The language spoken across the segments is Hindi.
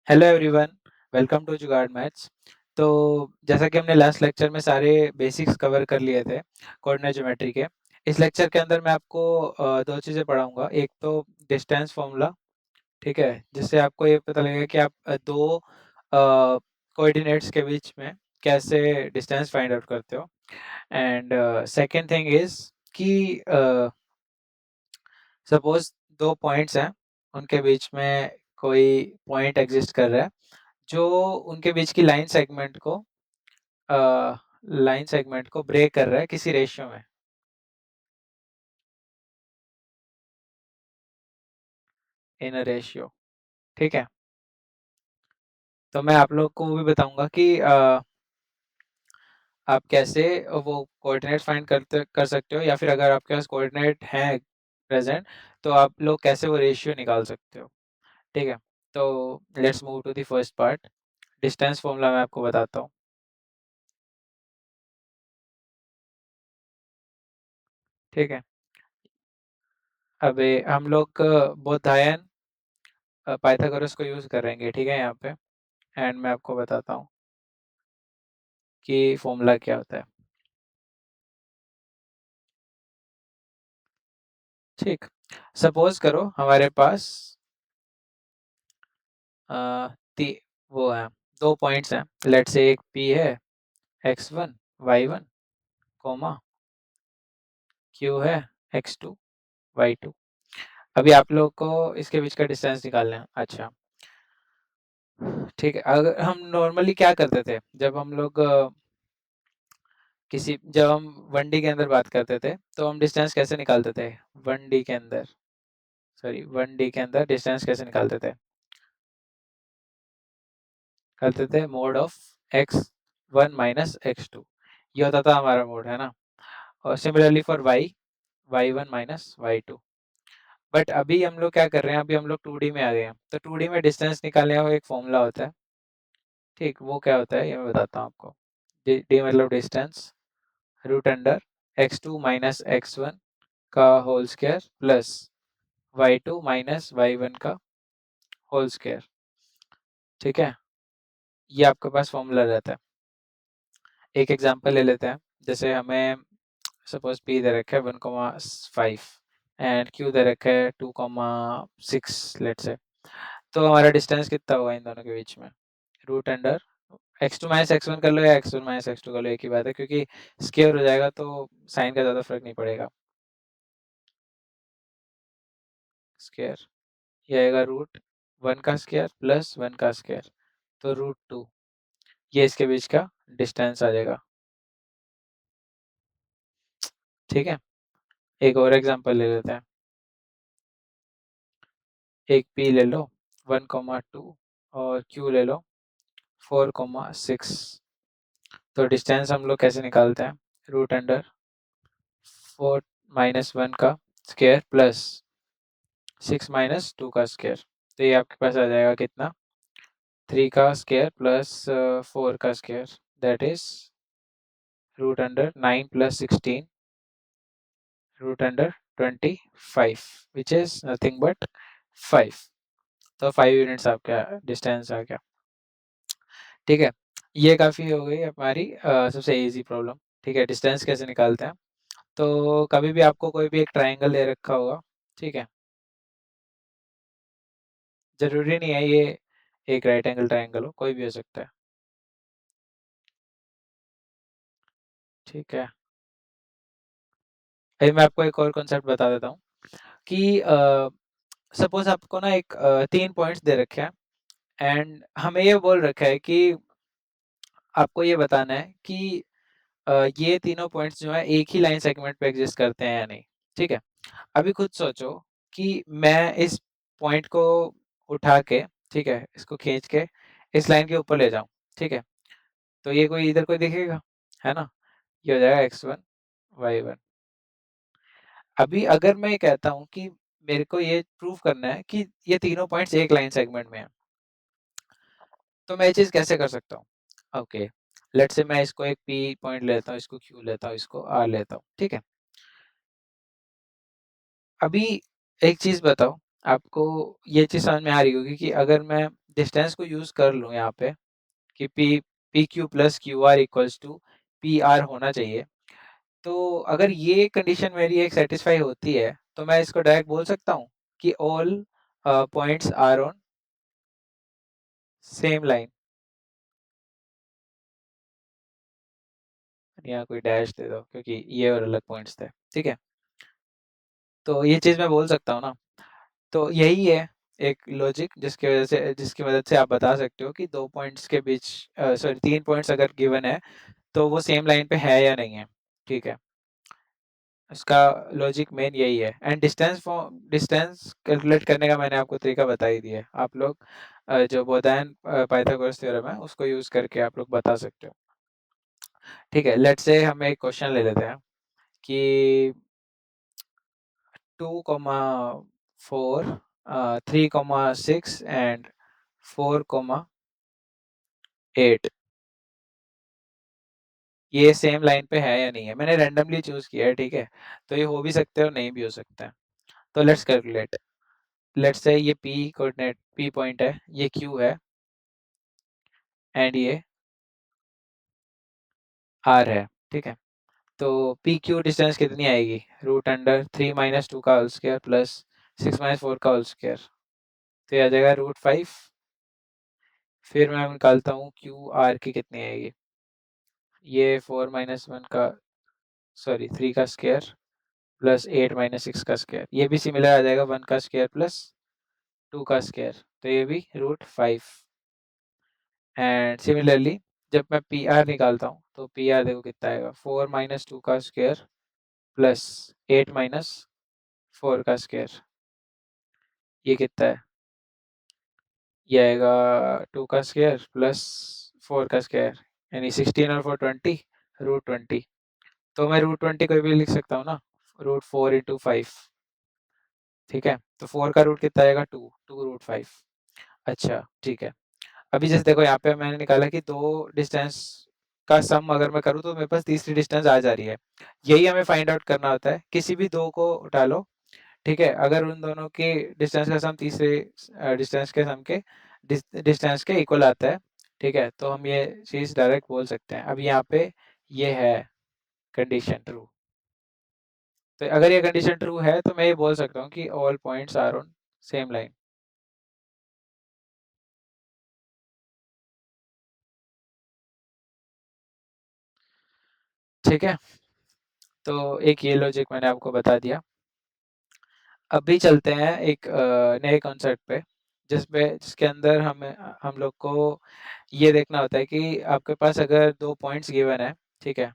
हेलो एवरीवन, वेलकम टू जुगाड़ मैथ्स। तो जैसा कि हमने लास्ट लेक्चर में सारे बेसिक्स कवर कर लिए थे कोऑर्डिनेट ज्योमेट्री के। इस लेक्चर के अंदर मैं आपको दो चीज़ें पढ़ाऊंगा। एक तो डिस्टेंस फॉर्मूला, ठीक है, जिससे आपको ये पता लगेगा कि आप दो कोऑर्डिनेट्स के बीच में कैसे डिस्टेंस फाइंड आउट करते हो। एंड सेकंड थिंग इज कि सपोज दो पॉइंट्स हैं, उनके बीच में कोई पॉइंट एग्जिस्ट कर रहा है जो उनके बीच की लाइन सेगमेंट को ब्रेक कर रहा है किसी रेशियो में, इन अ रेशियो। ठीक है, तो मैं आप लोग को वो भी बताऊंगा कि आप कैसे वो कोऑर्डिनेट फाइंड कर सकते हो, या फिर अगर आपके पास कोऑर्डिनेट है प्रेजेंट तो आप लोग कैसे वो रेशियो निकाल सकते हो। ठीक है, तो let's move to the first part. Distance formula मैं आपको बताता हूँ। ठीक है, अभी हम लोग बोधायन पाइथागोरस को यूज करेंगे, ठीक है, यहाँ पे। एंड मैं आपको बताता हूँ कि फॉर्मूला क्या होता है। ठीक, सपोज करो हमारे पास अ, ती वो है, दो पॉइंट्स हैं। लेट्स से एक पी है, x1 y1, कोमा क्यू है, x2 y2। अभी आप लोग को इसके बीच का डिस्टेंस निकालना है। अच्छा, ठीक है, अगर हम नॉर्मली क्या करते थे जब हम लोग जब हम 1D के अंदर बात करते थे तो हम डिस्टेंस कैसे निकालते थे। 1D के अंदर, सॉरी, 1D के अंदर डिस्टेंस कैसे निकालते थे, करते थे mode of x1 minus x2। ये होता था हमारा मोड, है ना। और similarly for y1 minus y2। But अभी हम लोग क्या कर रहे हैं, अभी हम लोग 2D में आ गए हैं, तो 2D में डिस्टेंस निकालने का एक फॉर्मूला होता है। ठीक, वो क्या होता है ये मैं बताता हूँ आपको। डी मतलब distance, root under x2 minus x1 का whole square plus y2 minus y1 का होल स्क्वायर। ठीक है, ये आपके पास फॉर्मूला रहता है। एक एग्जांपल ले लेते हैं। जैसे हमें सपोज पी दे रखा है 1,5 एंड क्यू दे रखा है 2,6, लेट से। तो हमारा डिस्टेंस कितना होगा इन दोनों के बीच में। Root under x2 minus x1 कर लो या x1 माइनस x2 कर लो, एक ही बात है, क्योंकि स्क्वायर हो जाएगा तो साइन का ज़्यादा फर्क नहीं पड़ेगा। स्क्वायर, ये आएगा रूट 1 का स्क्वायर प्लस 1 का स्क्वायर, तो रूट 2। ये इसके बीच का डिस्टेंस आ जाएगा। ठीक है, एक और एग्जांपल ले लेते हैं। एक पी ले लो 1,2 और क्यू ले लो 4,6। तो डिस्टेंस हम लोग कैसे निकालते हैं। रूट अंडर 4 माइनस 1 का स्क्वायर प्लस 6 माइनस 2 का स्क्वायर। तो ये आपके पास आ जाएगा कितना, 3 का स्क्वायर प्लस 4 का square, that is root under 9 plus 16, root under 25, which is nothing but 5। तो 5 यूनिट्स आपका डिस्टेंस आ गया। ठीक है, ये काफ़ी हो गई हमारी सबसे इजी प्रॉब्लम। ठीक है, डिस्टेंस कैसे निकालते हैं। तो कभी भी आपको कोई भी एक ट्राइंगल दे रखा होगा, ठीक है, ज़रूरी नहीं है ये एक राइट एंगल ट्राइंगल हो, कोई भी हो सकता है। ठीक है, अभी मैं आपको एक और कॉन्सेप्ट बता देता हूँ कि सपोज आपको ना एक 3 पॉइंट्स दे रखे हैं एंड हमें ये बोल रखा है कि आपको ये बताना है कि ये तीनों पॉइंट्स जो है एक ही लाइन सेगमेंट पे एग्जिस्ट करते हैं या नहीं। ठीक है, अभी खुद सोचो कि मैं इस पॉइंट को उठा के, ठीक है, इसको खींच के इस लाइन के ऊपर ले जाऊं, ठीक है, तो ये कोई इधर कोई दिखेगा, है ना। ये हो जाएगा x1 y1। अभी अगर मैं ये कहता हूँ कि मेरे को ये प्रूव करना है कि ये तीनों पॉइंट्स एक लाइन सेगमेंट में हैं, तो मैं ये चीज़ कैसे कर सकता हूँ। ओके, लेट्स से मैं इसको एक p पॉइंट लेता हूँ, इसको q लेता हूँ, इसको r लेता हूँ। ठीक है, अभी एक चीज़ बताओ, आपको ये चीज़ समझ में आ रही होगी कि अगर मैं डिस्टेंस को यूज कर लूँ यहाँ पे कि P Q plus Q R equals to P R होना चाहिए, तो अगर ये कंडीशन मेरी एक सेटिस्फाई होती है तो मैं इसको डायरेक्ट बोल सकता हूँ कि all points are on same line, यहाँ कोई डैश दे दो क्योंकि ये और अलग पॉइंट्स थे, ठीक है। तो ये चीज़ मैं बोल सकता हूँ ना, तो यही है एक लॉजिक जिसकी मदद से आप बता सकते हो कि दो पॉइंट्स के बीच, सॉरी तीन पॉइंट्स अगर गिवन है तो वो सेम लाइन पे है या नहीं है, ठीक है। इसका लॉजिक मेन यही है। एंड डिस्टेंस कैलकुलेट करने का मैंने आपको तरीका बता ही दिया है। आप लोग जो बोधायन पाइथागोरस थ्योरम है उसको यूज करके आप लोग बता सकते हो, ठीक है। लेट्स से हम एक क्वेश्चन ले लेते हैं कि 2,4 3,6 एंड 4,8 ये सेम लाइन पे है या नहीं है। मैंने रैंडमली चूज किया है, ठीक है। तो ये हो भी सकते हैं और नहीं भी हो सकते हैं। तो लेट्स कैलकुलेट। लेट्स से ये पी कोऑर्डिनेट पी पॉइंट है, ये क्यू है एंड ये आर है, ठीक है। तो पी क्यू डिस्टेंस कितनी आएगी, रूट अंडर 3 - 2 का होल स्क्वायर प्लस 6 - 4 का होल स्क्वायर, तो ये आ जाएगा √5। फिर मैं निकालता हूँ क्यू आर की कितनी आएगी, ये 4 - 1 का, सॉरी 3 का स्क्वायर प्लस 8 - 6 का स्क्वायर, ये भी सिमिलर आ जाएगा 1 का स्क्वायर प्लस 2 का स्क्वायर, तो ये भी √5। एंड सिमिलरली जब मैं पी आर निकालता हूँ तो पी आर देखो कितना आएगा, 4 - 2 का स्क्वायर प्लस 8 - 4 का स्क्वायर, ये कितना है, ये आएगा 2 का स्क्वायर प्लस 4 का स्क्वायर, यानी 16 और 4 20, √20। तो मैं √20 को भी लिख सकता हूँ ना, √4 × 5, ठीक है। तो 4 का रूट कितना आएगा, 2 √5। अच्छा ठीक है। अभी जैसे देखो यहाँ पे मैंने निकाला कि दो डिस्टेंस का सम अगर मैं करूँ तो मेरे पास तीसरी डिस्टेंस आ जा रही है। यही हमें फाइंड आउट करना होता है, किसी भी दो को उठा लो, ठीक है। अगर उन दोनों की डिस्टेंस का सम तीसरे डिस्टेंस के सम के डिस्टेंस के इक्वल आता है, ठीक है, तो हम ये चीज़ डायरेक्ट बोल सकते हैं। अब यहाँ पे ये है कंडीशन ट्रू, तो अगर ये कंडीशन ट्रू है तो मैं ये बोल सकता हूँ कि all points are on same line, ठीक है। तो एक ये लॉजिक मैंने आपको बता दिया। अभी चलते हैं एक नए कॉन्सेप्ट पे, जिसके अंदर हम लोग को ये देखना होता है कि आपके पास अगर दो पॉइंट्स गिवन है, ठीक है,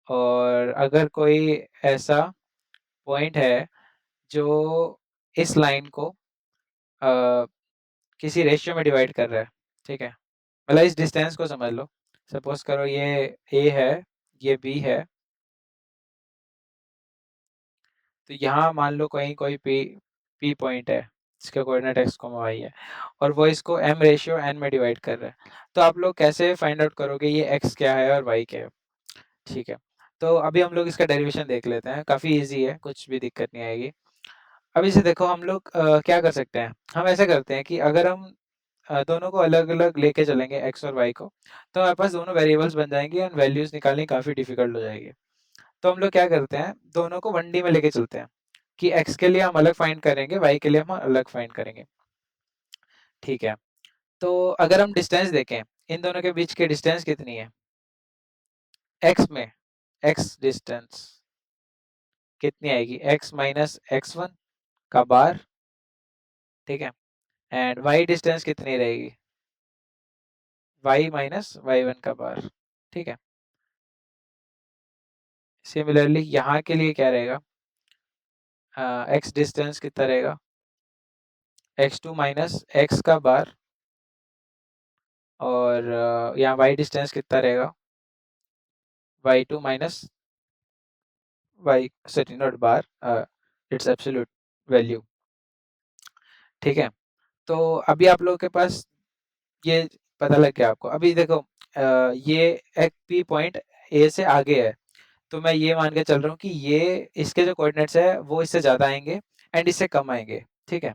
और अगर कोई ऐसा पॉइंट है जो इस लाइन को अ, किसी रेशियो में डिवाइड कर रहा है, ठीक है, मतलब इस डिस्टेंस को समझ लो। सपोज करो ये ए है, ये बी है, तो यहाँ मान लो कहीं कोई पी पी पॉइंट है जिसका कोऑर्डिनेट एक्स कॉमा वाई है, और वो इसको m/n में डिवाइड कर रहा है। तो आप लोग कैसे फाइंड आउट करोगे ये x क्या है और y क्या है, ठीक है। तो अभी हम लोग इसका डेरिवेशन देख लेते हैं, काफ़ी इजी है, कुछ भी दिक्कत नहीं आएगी। अभी से देखो हम लोग क्या कर सकते हैं, हम ऐसा करते हैं कि अगर हम दोनों को अलग अलग लेके चलेंगे x और y को, तो हमारे पास दोनों वेरिएबल्स बन जाएंगे एंड वैल्यूज निकालनी काफ़ी डिफिकल्ट हो जाएगी। तो हम लोग क्या करते हैं, दोनों को 1D में लेके चलते हैं कि x के लिए हम अलग फाइंड करेंगे, y के लिए हम अलग फाइंड करेंगे, ठीक है। तो अगर हम डिस्टेंस देखें, इन दोनों के बीच की डिस्टेंस कितनी है, x में x डिस्टेंस कितनी आएगी, x - x1 का बार, ठीक है, एंड y डिस्टेंस कितनी रहेगी, y - y1 का बार, ठीक है। सिमिलरली यहाँ के लिए क्या रहेगा, x डिस्टेंस कितना रहेगा, x2 - x का बार, और यहाँ y डिस्टेंस कितना रहेगा, y2 - y, sorry not bar, it's absolute value, ठीक है। तो अभी आप लोगों के पास ये पता लग गया आपको। अभी देखो ये एक पी पॉइंट ए से आगे है, तो मैं ये मान के चल रहा हूँ कि ये इसके जो कोऑर्डिनेट्स है वो इससे ज़्यादा आएंगे एंड इससे कम आएंगे, ठीक है।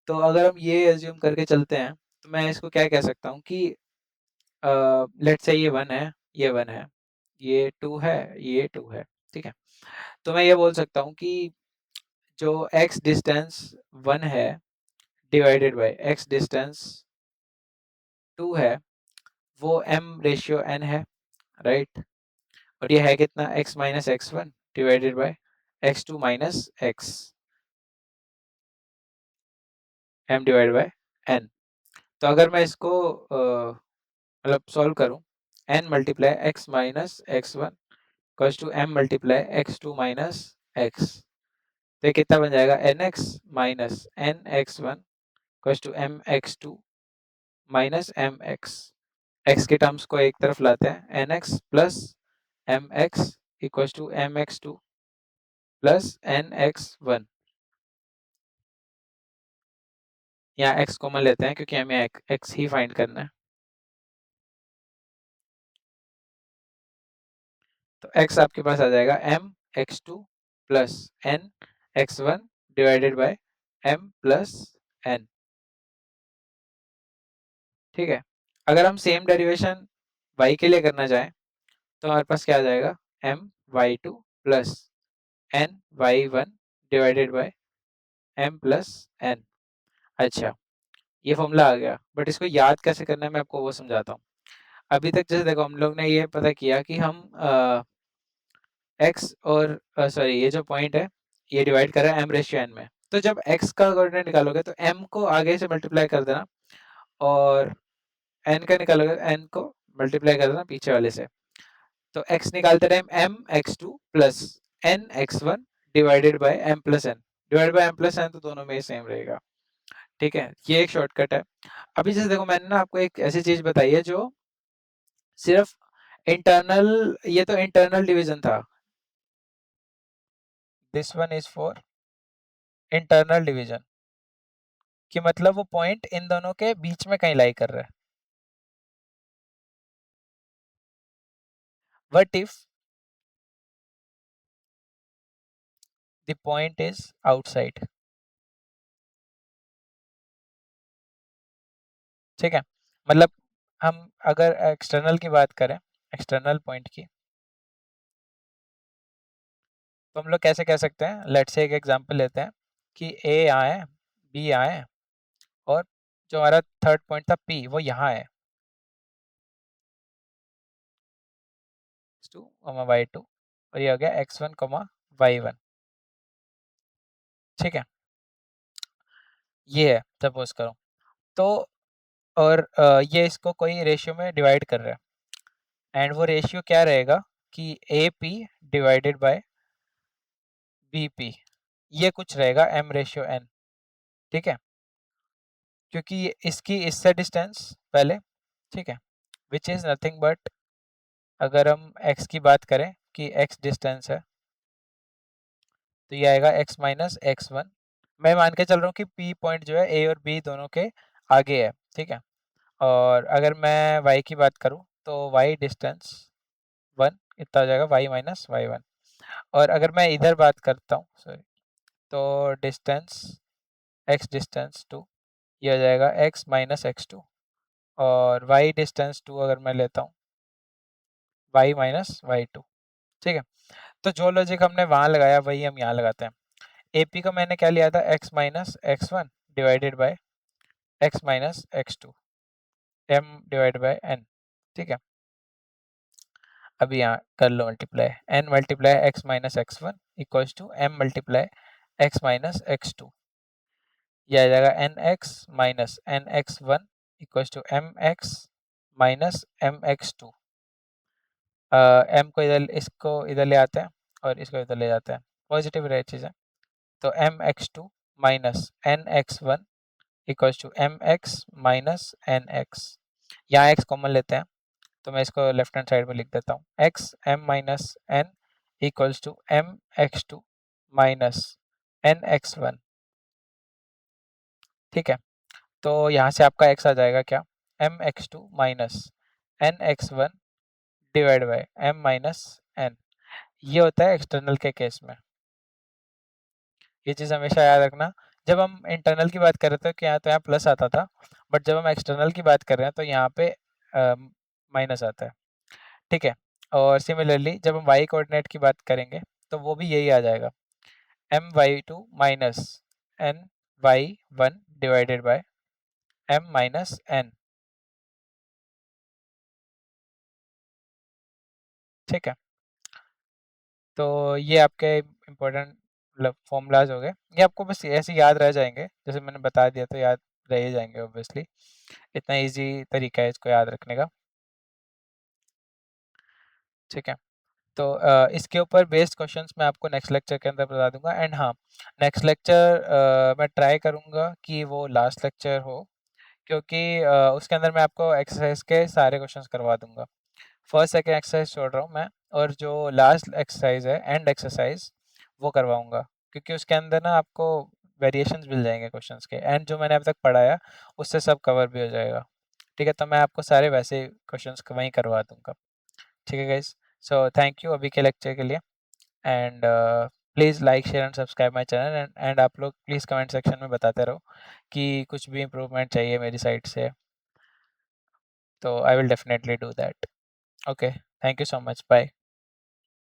तो अगर हम ये एज्यूम करके चलते हैं तो मैं इसको क्या कह सकता हूँ कि लेट्स से ये 1 है, ये 1 है, ये 2 है, ये 2 है, ठीक है? तो मैं ये बोल सकता हूँ कि जो x डिस्टेंस 1 है डिवाइडेड बाय x डिस्टेंस 2 है, वो m रेशियो n है, राइट? और ये है कितना x minus x one divided by x2 minus x m divided by n। तो अगर मैं इसको मतलब सॉल्व करूँ, n multiply x minus x one equals to m multiply x2 minus x, तो ये कितना बन जाएगा nx minus n x1 equals to m x2 minus m x के टर्म्स को एक तरफ लाते हैं, nx plus mx equals to mx2 plus nx1। यहाँ x कॉमन लेते हैं क्योंकि हमें x ही फाइंड करना है। तो x आपके पास आ जाएगा m x2 plus n x1 divided bye m plus n, ठीक है? अगर हम सेम डेरिवेशन y के लिए करना चाहें तो हमारे पास क्या आ जाएगा m y2 plus n y1 divided by m plus n। अच्छा, ये फॉर्मूला आ गया, बट इसको याद कैसे करना है मैं आपको वो समझाता हूँ। अभी तक जैसे देखो हम लोग ने ये पता किया कि हम x और सॉरी ये जो पॉइंट है ये डिवाइड कर रहा है m रेशियो n में। तो जब x का कोऑर्डिनेट निकालोगे तो m को आगे से मल्टीप्लाई कर देना और n का निकालोगे n को मल्टीप्लाई कर देना पीछे वाले से। तो x निकालते time m x2 plus n x1 divided bye m plus n, divided by m plus n तो दोनों में ही सेम रहेगा, ठीक है? ये एक शॉर्टकट है। अभी जैसे देखो मैंने ना आपको एक ऐसी चीज बताई है जो सिर्फ इंटरनल, ये तो इंटरनल डिवीजन था, this one is for internal division, कि मतलब वो पॉइंट इन दोनों के बीच में कहीं लाई कर रहा है। What if the point is outside, ठीक है? मतलब हम अगर एक्सटर्नल की बात करें, एक्सटर्नल पॉइंट की, तो हम लोग कैसे कह सकते हैं? लेट्स से एक एग्जांपल लेते हैं कि ए यहाँ है, बी यहाँ है, और जो हमारा थर्ड पॉइंट था पी वो यहाँ है, x2 y2, और ये हो गया x1 y1, ठीक है? ये है सपोज करो, तो और ये इसको कोई रेशियो में डिवाइड कर रहा है, एंड वो रेशियो क्या रहेगा कि A P divided by B P, ये कुछ रहेगा m रेशियो n, ठीक है? क्योंकि इसकी इससे डिस्टेंस पहले, ठीक है, विच इज़ नथिंग बट, अगर हम x की बात करें कि x डिस्टेंस है तो ये आएगा x माइनस x1। मैं मान के चल रहा हूँ कि p पॉइंट जो है a और b दोनों के आगे है, ठीक है? और अगर मैं y की बात करूँ तो y डिस्टेंस 1 इतना हो जाएगा y माइनस y1। और अगर मैं इधर बात करता हूँ, सॉरी, तो डिस्टेंस x डिस्टेंस 2, ये हो जाएगा x माइनस x2, और y डिस्टेंस 2 अगर मैं लेता हूँ y माइनस y2, ठीक है? तो जो लॉजिक हमने वहाँ लगाया वही हम यहाँ लगाते हैं। AP को मैंने क्या लिया था x minus x1 divided by x minus x2 m divide by n, ठीक है? अब यहाँ कर लो multiply, n multiply x minus x1 equals to m multiply x minus x2, यह आ जाएगा N X minus N x one equals to M x minus M x two. M को इधर, इसको इधर ले आते हैं और इसको इधर ले जाते हैं, पॉजिटिव रहे चीज़ें। तो m x two minus N x one equals to M x minus N x. यहाँ एक्स कॉमन लेते हैं तो मैं इसको लेफ्ट हैंड साइड में लिख देता हूँ, x m minus n equals to M x two minus N x one, ठीक है? तो यहाँ से आपका x आ जाएगा क्या, m x two minus N x one divide by m minus n. ये होता है एक्सटर्नल के केस में, ये चीज़ हमेशा याद रखना। जब हम इंटरनल की बात कर रहे थे कि यहाँ तो यहाँ प्लस आता था, बट जब हम एक्सटर्नल की बात कर रहे हैं तो यहाँ पे माइनस आता है, ठीक है। और सिमिलरली जब हम वाई कोऑर्डिनेट की बात करेंगे तो वो भी यही आ जाएगा, my2 minus ny1 divided by m minus n, ठीक है। तो ये आपके इम्पोर्टेंट मतलब फॉर्मूलाज हो गए, ये आपको बस ऐसे याद रह जाएंगे, जैसे मैंने बता दिया तो याद रह ही जाएंगे ऑब्वियसली, इतना इजी तरीका है इसको याद रखने का, ठीक है। तो इसके ऊपर बेस्ड क्वेश्चंस मैं आपको नेक्स्ट लेक्चर के अंदर बता दूंगा। एंड हाँ, नेक्स्ट लेक्चर मैं ट्राई करूंगा कि वो लास्ट लेक्चर हो, क्योंकि उसके अंदर मैं आपको एक्सरसाइज के सारे क्वेश्चंस करवा दूंगा। फर्स्ट सेकंड एक्सरसाइज छोड़ रहा हूँ मैं, और जो लास्ट एक्सरसाइज है एंड एक्सरसाइज वो करवाऊंगा, क्योंकि उसके अंदर ना आपको वेरिएशंस मिल जाएंगे क्वेश्चंस के, एंड जो मैंने अब तक पढ़ाया उससे सब कवर भी हो जाएगा, ठीक है। तो मैं आपको सारे वैसे क्वेश्चंस वहीं करवा दूंगा, ठीक है गाइस। सो थैंक यू अभी के लेक्चर के लिए, and please like share and subscribe my channel, and आप लोग प्लीज़ कमेंट सेक्शन में बताते रहो कि कुछ भी इम्प्रूवमेंट चाहिए मेरी साइड से, तो I will definitely do that. Okay, thank you so much, bye.